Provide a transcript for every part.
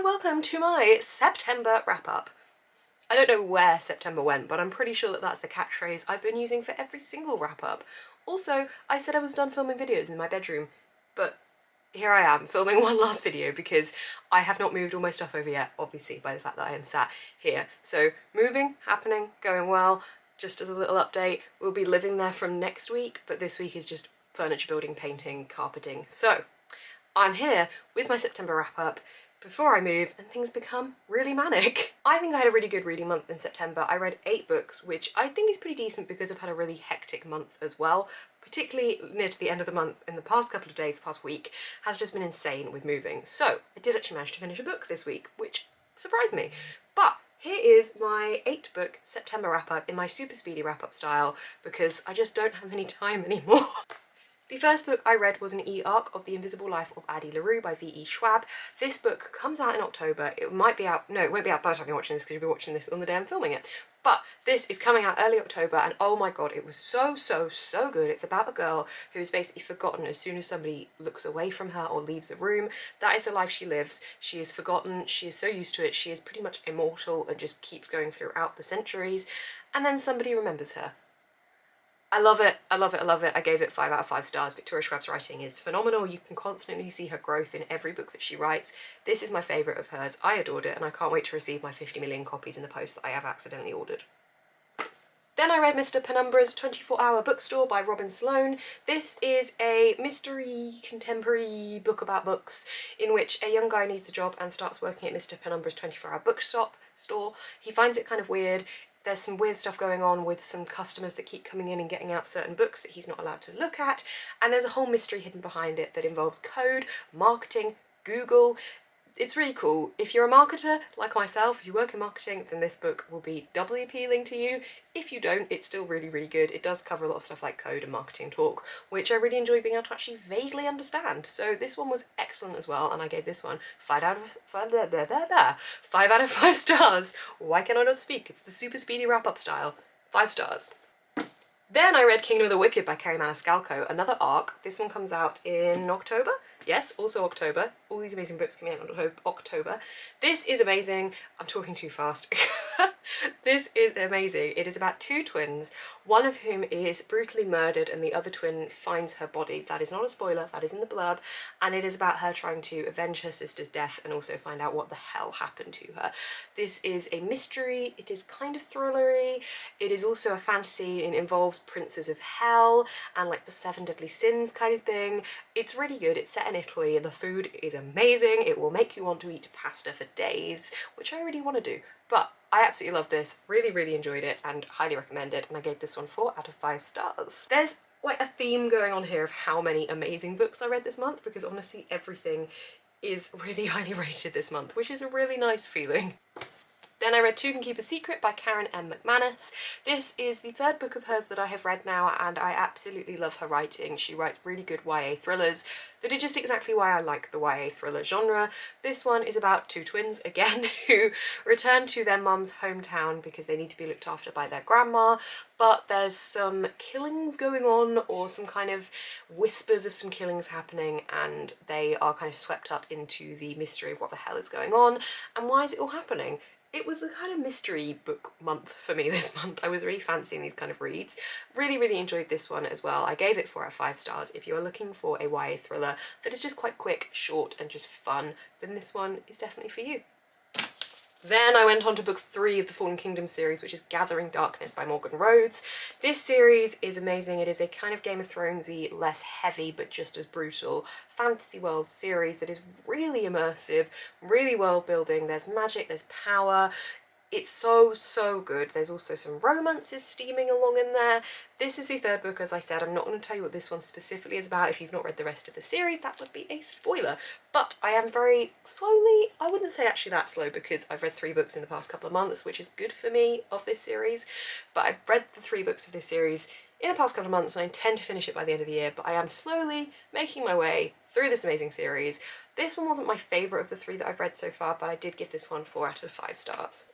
welcome to my September wrap-up. I don't know where September went, but I'm pretty sure that that's the catchphrase I've been using for every single wrap-up. Also, I said I was done filming videos in my bedroom, but here I am filming one last video because I have not moved all my stuff over yet, obviously by the fact that I am sat here. So moving, happening, going well. Just as a little update, we'll be living there from next week, but this week is just furniture building, painting, carpeting. So I'm here with my September wrap-up before I move and things become really manic. I think I had a really good reading month in September. I read 8 books, which I think is pretty decent because I've had a really hectic month as well. Particularly near to the end of the month, in the past couple of days, the past week, has just been insane with moving. So I did actually manage to finish a book this week, which surprised me. But here is my 8-book September wrap-up in my super speedy wrap-up style because I just don't have any time anymore. The first book I read was an e-arc of The Invisible Life of Addie LaRue by V.E. Schwab. This book comes out in October. It might be out, no, it won't be out by the time you're watching this because you'll be watching this on the day I'm filming it. But this is coming out early October and oh my god, it was so good. It's about a girl who is basically forgotten as soon as somebody looks away from her or leaves the room. That is the life she lives. She is forgotten, she is so used to it, she is pretty much immortal and just keeps going throughout the centuries. And then somebody remembers her. I love it, I love it, I love it. I gave it 5 out of 5 stars. Victoria Schwab's writing is phenomenal. You can constantly see her growth in every book that she writes. This is my favourite of hers. I adored it and I can't wait to receive my 50 million copies in the post that I have accidentally ordered. Then I read Mr. Penumbra's 24-Hour Bookstore by Robin Sloan. This is a mystery contemporary book about books in which a young guy needs a job and starts working at Mr. Penumbra's 24-hour store. He finds it kind of weird. There's some weird stuff going on with some customers that keep coming in and getting out certain books that he's not allowed to look at, and there's a whole mystery hidden behind it that involves code, marketing, Google. It's really cool. If you're a marketer like myself, if you work in marketing, then this book will be doubly appealing to you. If you don't, it's still really good. It does cover a lot of stuff like code and marketing talk, which I really enjoyed being able to actually vaguely understand. So this one was excellent as well, and I gave this one 5 out of 5 stars. Why can I not speak? It's the super speedy wrap-up style. 5 stars. Then I read Kingdom of the Wicked by Kerry Maniscalco, another arc. This one comes out in October. Yes, also October. All these amazing books coming out in October. This is amazing. I'm talking too fast. This is amazing. It is about 2 twins, one of whom is brutally murdered and the other twin finds her body. That is not a spoiler, that is in the blurb, and it is about her trying to avenge her sister's death and also find out what the hell happened to her. This is a mystery, it is kind of thrillery, it is also a fantasy, it involves princes of hell and like the 7 deadly sins kind of thing. It's really good, it's set in Italy, the food is amazing, it will make you want to eat pasta for days, which I really want to do. But I absolutely love this, really enjoyed it and highly recommend it, and I gave this one 4 out of 5 stars. There's like a theme going on here of how many amazing books I read this month because honestly everything is really highly rated this month, which is a really nice feeling. Then I read Two Can Keep a Secret by Karen M. McManus. This is the 3rd book of hers that I have read now and I absolutely love her writing. She writes really good YA thrillers that are just exactly why I like the YA thriller genre. This one is about 2 twins, again, who return to their mum's hometown because they need to be looked after by their grandma, but there's some killings going on or some kind of whispers of some killings happening and they are kind of swept up into the mystery of what the hell is going on and why is it all happening. It was a kind of mystery book month for me this month. I was really fancying these kind of reads. Really enjoyed this one as well. I gave it 4 out of 5 stars. If you're looking for a YA thriller that is just quite quick, short and just fun, then this one is definitely for you. Then I went on to book 3 of the Fallen Kingdom series, which is Gathering Darkness by Morgan Rhodes. This series is amazing. It is a kind of Game of Thronesy, less heavy but just as brutal fantasy world series that is really immersive, really world building. There's magic, there's power. It's so good. There's also some romances steaming along in there. This is the 3rd book, as I said. I'm not going to tell you what this one specifically is about. If you've not read the rest of the series, that would be a spoiler. But I am very slowly, I wouldn't say actually that slow because I've read 3 books in the past couple of months, which is good for me of this series. But I've read the 3 books of this series in the past couple of months and I intend to finish it by the end of the year, but I am slowly making my way through this amazing series. This one wasn't my favourite of the 3 that I've read so far, but I did give this one 4 out of 5 stars.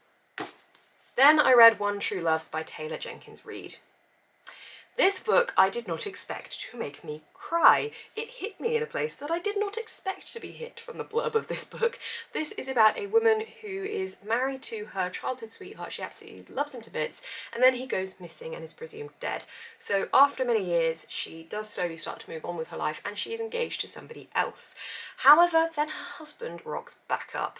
Then I read One True Loves by Taylor Jenkins Reid. This book I did not expect to make me cry. It hit me in a place that I did not expect to be hit from the blurb of this book. This is about a woman who is married to her childhood sweetheart. She absolutely loves him to bits, and then he goes missing and is presumed dead. So after many years, she does slowly start to move on with her life and she is engaged to somebody else. However, then her husband rocks back up.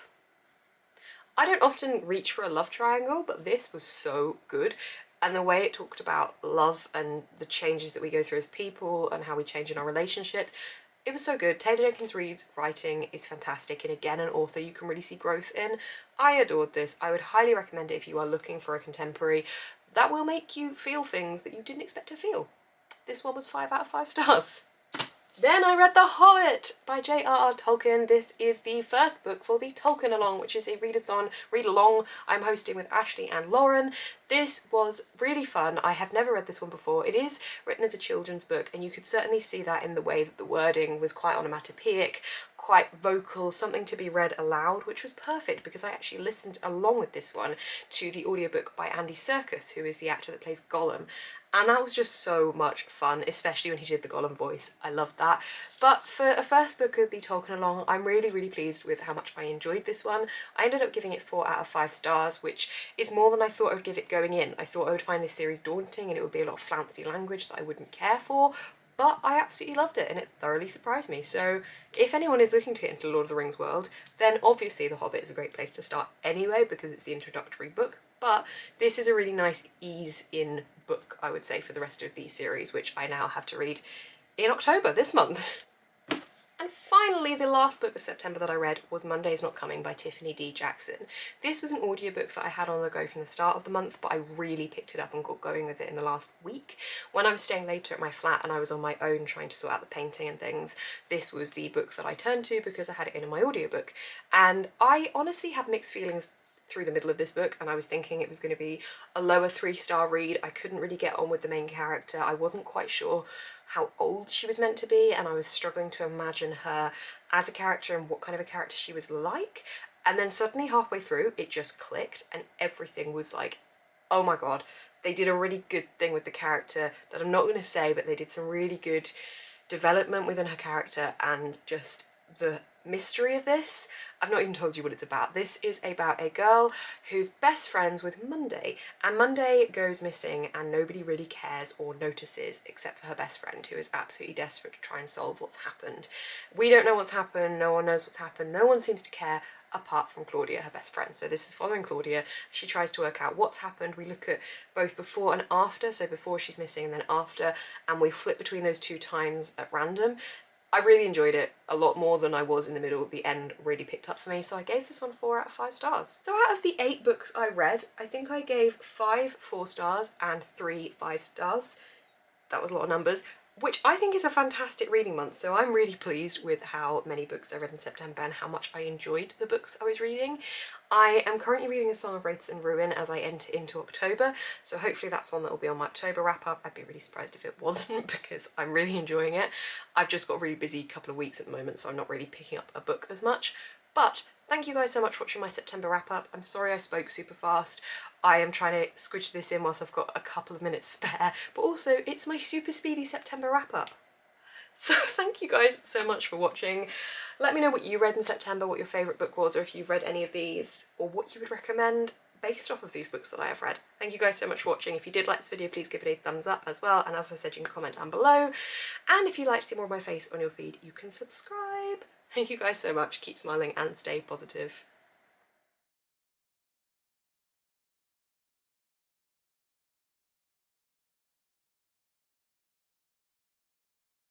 I don't often reach for a love triangle, but this was so good. And the way it talked about love and the changes that we go through as people and how we change in our relationships, it was so good. Taylor Jenkins Reid's writing is fantastic, and again, an author you can really see growth in. I adored this. I would highly recommend it if you are looking for a contemporary that will make you feel things that you didn't expect to feel. This one was 5 out of 5 stars. Then I read The Hobbit by J.R.R. Tolkien. This is the first book for the Tolkien Along, which is a read-a-thon, read-along I'm hosting with Ashley and Lauren. This was really fun. I have never read this one before. It is written as a children's book, and you could certainly see that in the way that the wording was quite onomatopoeic, quite vocal, something to be read aloud, which was perfect because I actually listened along with this one to the audiobook by Andy Serkis, who is the actor that plays Gollum. And that was just so much fun, especially when he did the Gollum voice. I loved that. But for a first book of the Tolkien Along, I'm really, really pleased with how much I enjoyed this one. I ended up giving it 4 out of 5 stars, which is more than I thought I would give it going in. I thought I would find this series daunting and it would be a lot of flouncy language that I wouldn't care for, but I absolutely loved it and it thoroughly surprised me. So if anyone is looking to get into the Lord of the Rings world, then obviously The Hobbit is a great place to start anyway because it's the introductory book. But this is a really nice ease-in book, I would say, for the rest of the series, which I now have to read in October, this month. And finally, the last book of September that I read was Monday's Not Coming by Tiffany D. Jackson. This was an audiobook that I had on the go from the start of the month, but I really picked it up and got going with it in the last week. When I was staying later at my flat and I was on my own trying to sort out the painting and things, this was the book that I turned to because I had it in my audiobook. And I honestly had mixed feelings through the middle of this book, and I was thinking it was going to be a lower 3-star read. I couldn't really get on with the main character. I wasn't quite sure how old she was meant to be, and I was struggling to imagine her as a character and what kind of a character she was like. And then suddenly halfway through it just clicked and everything was like, oh my god, they did a really good thing with the character that I'm not going to say, but they did some really good development within her character and just the mystery of this. I've not even told you what it's about. This is about a girl who's best friends with Monday, and Monday goes missing and nobody really cares or notices except for her best friend, who is absolutely desperate to try and solve what's happened. We don't know what's happened, no one knows what's happened, no one seems to care apart from Claudia, her best friend. So this is following Claudia. She tries to work out what's happened. We look at both before and after, so before she's missing and then after, and we flip between those 2 times at random. I really enjoyed it a lot more than I was in the middle. The end really picked up for me, so I gave this one 4 out of 5 stars. So out of the 8 books I read, I think I gave 5 4 stars and 3 5 stars. That was a lot of numbers, which I think is a fantastic reading month, so I'm really pleased with how many books I read in September and how much I enjoyed the books I was reading. I am currently reading A Song of Wraiths and Ruin as I enter into October, so hopefully that's one that will be on my October wrap-up. I'd be really surprised if it wasn't because I'm really enjoying it. I've just got a really busy couple of weeks at the moment, so I'm not really picking up a book as much. But thank you guys so much for watching my September wrap-up. I'm sorry I spoke super fast. I am trying to squish this in whilst I've got a couple of minutes spare, but also it's my super speedy September wrap-up. So thank you guys so much for watching. Let me know what you read in September, what your favourite book was, or if you've read any of these, or what you would recommend based off of these books that I have read. Thank you guys so much for watching. If you did like this video, please give it a thumbs up as well, and as I said, you can comment down below. And if you'd like to see more of my face on your feed, you can subscribe. Thank you guys so much. Keep smiling and stay positive.